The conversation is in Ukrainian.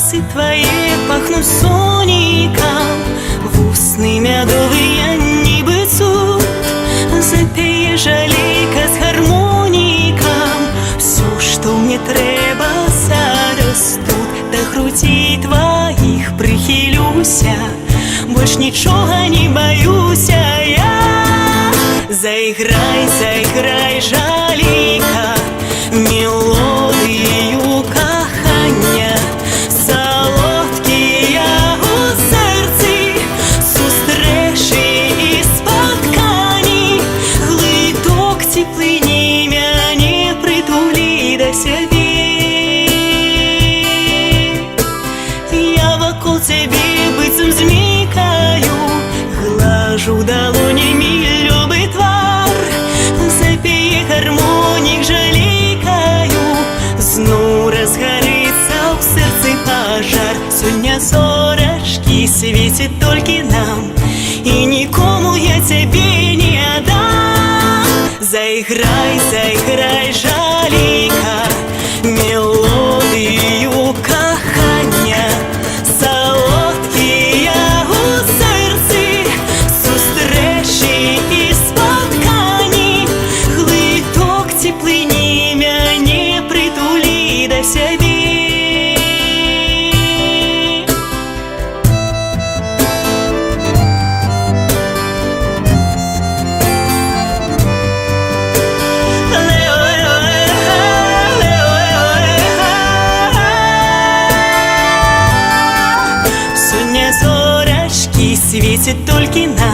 Волосы твои пахнут соником, вусны медовые ніби цуд. Запеє жалейка з гармоніком, все, что мне трэба зараз тут. Да грудей твоих прихилюся, больш нічога не боюся я. Заиграй, заиграй, жалейка, мелодию кохання. Солодкі я у серці, зустрічі і споткані. Глиток теплині мяне притулі до себе. Я вокруг тебе быцем змейкаю, глажу долонями любый твар. Запее гармонік жалейкаю, зноў разгарыцца ў сэрцы пажар. Сёння зорачкі свецяць толькі нам, і нікому я цябе не аддам. Заиграй, заиграй, жалейка, мелодию кохання. Солодкі я у серці, зустрічі і споткані. Глиток теплині мяне притулі до себе. Светит только нам.